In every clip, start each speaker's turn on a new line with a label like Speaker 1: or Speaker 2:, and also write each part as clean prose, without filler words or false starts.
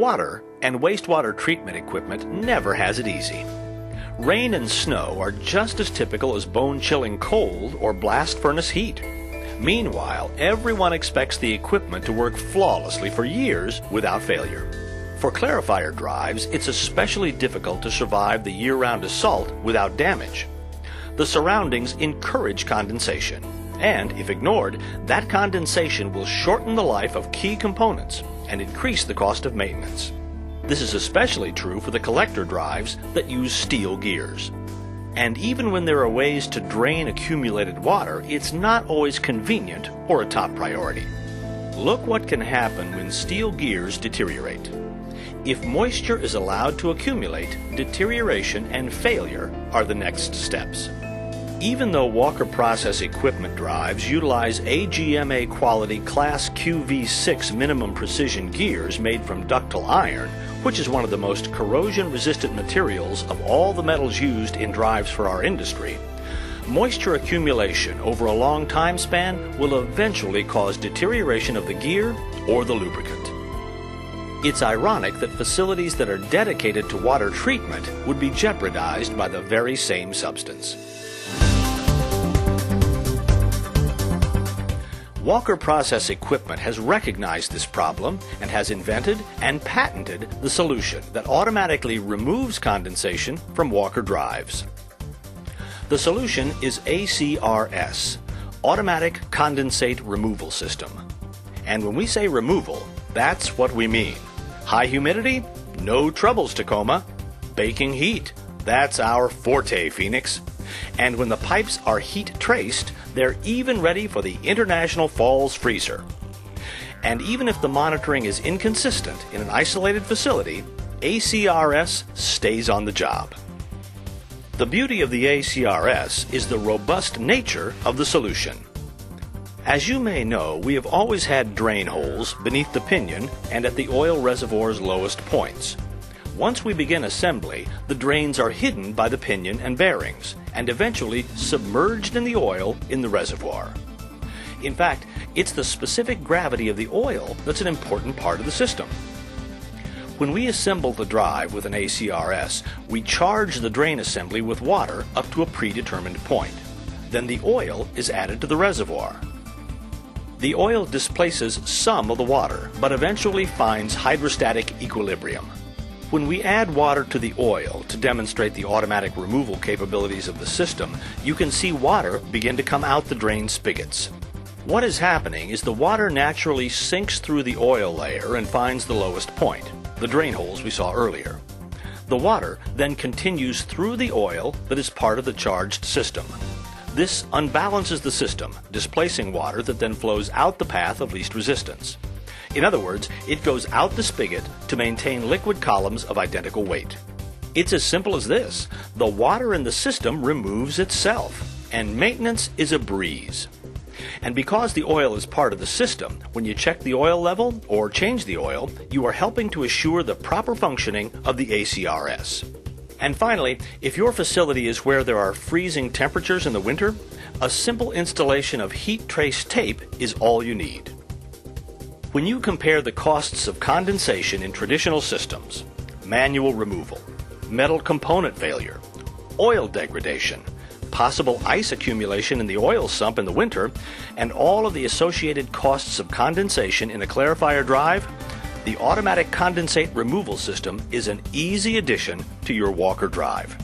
Speaker 1: Water and wastewater treatment equipment never has it easy. Rain and snow are just as typical as bone-chilling cold or blast furnace heat. Meanwhile, everyone expects the equipment to work flawlessly for years without failure. For clarifier drives, it's especially difficult to survive the year-round assault without damage. The surroundings encourage condensation, and if ignored, that condensation will shorten the life of key components and increase the cost of maintenance. This is especially true for the collector drives that use steel gears. And even when there are ways to drain accumulated water, it's not always convenient or a top priority. Look what can happen when steel gears deteriorate. If moisture is allowed to accumulate, deterioration and failure are the next steps. Even though Walker Process equipment drives utilize AGMA quality Class QV6 minimum precision gears made from ductile iron, which is one of the most corrosion-resistant materials of all the metals used in drives for our industry, moisture accumulation over a long time span will eventually cause deterioration of the gear or the lubricant. It's ironic that facilities that are dedicated to water treatment would be jeopardized by the very same substance. Walker Process Equipment has recognized this problem and has invented and patented the solution that automatically removes condensation from Walker drives. The solution is ACRS, Automatic Condensate Removal System. And when we say removal, that's what we mean. High humidity? No troubles, Tacoma. Baking heat? That's our forte, Phoenix. And when the pipes are heat traced, they're even ready for the International Falls freezer. And even if the monitoring is inconsistent in an isolated facility, ACRS stays on the job. The beauty of the ACRS is the robust nature of the solution. As you may know, we have always had drain holes beneath the pinion and at the oil reservoir's lowest points. Once we begin assembly, the drains are hidden by the pinion and bearings, and eventually submerged in the oil in the reservoir. In fact, it's the specific gravity of the oil that's an important part of the system. When we assemble the drive with an ACRS, we charge the drain assembly with water up to a predetermined point. Then the oil is added to the reservoir. The oil displaces some of the water, but eventually finds hydrostatic equilibrium. When we add water to the oil to demonstrate the automatic removal capabilities of the system, you can see water begin to come out the drain spigots. What is happening is the water naturally sinks through the oil layer and finds the lowest point, the drain holes we saw earlier. The water then continues through the oil that is part of the charged system. This unbalances the system, displacing water that then flows out the path of least resistance. In other words, it goes out the spigot to maintain liquid columns of identical weight. It's as simple as this. The water in the system removes itself, and maintenance is a breeze. And because the oil is part of the system, when you check the oil level or change the oil, you are helping to assure the proper functioning of the ACRS. And finally, if your facility is where there are freezing temperatures in the winter, a simple installation of heat trace tape is all you need. When you compare the costs of condensation in traditional systems, manual removal, metal component failure, oil degradation, possible ice accumulation in the oil sump in the winter, and all of the associated costs of condensation in a clarifier drive, the automatic condensate removal system is an easy addition to your Walker drive.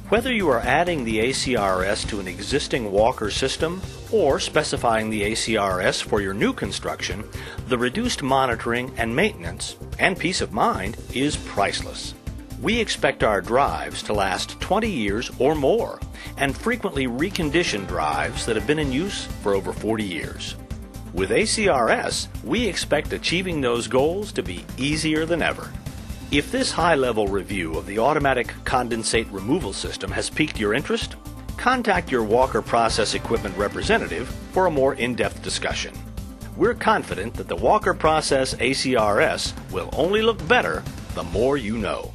Speaker 1: Whether you are adding the ACRS to an existing Walker system or specifying the ACRS for your new construction, the reduced monitoring and maintenance and peace of mind is priceless. We expect our drives to last 20 years or more and frequently recondition drives that have been in use for over 40 years. With ACRS, we expect achieving those goals to be easier than ever. If this high-level review of the automatic condensate removal system has piqued your interest, contact your Walker Process Equipment representative for a more in-depth discussion. We're confident that the Walker Process ACRS will only look better the more you know.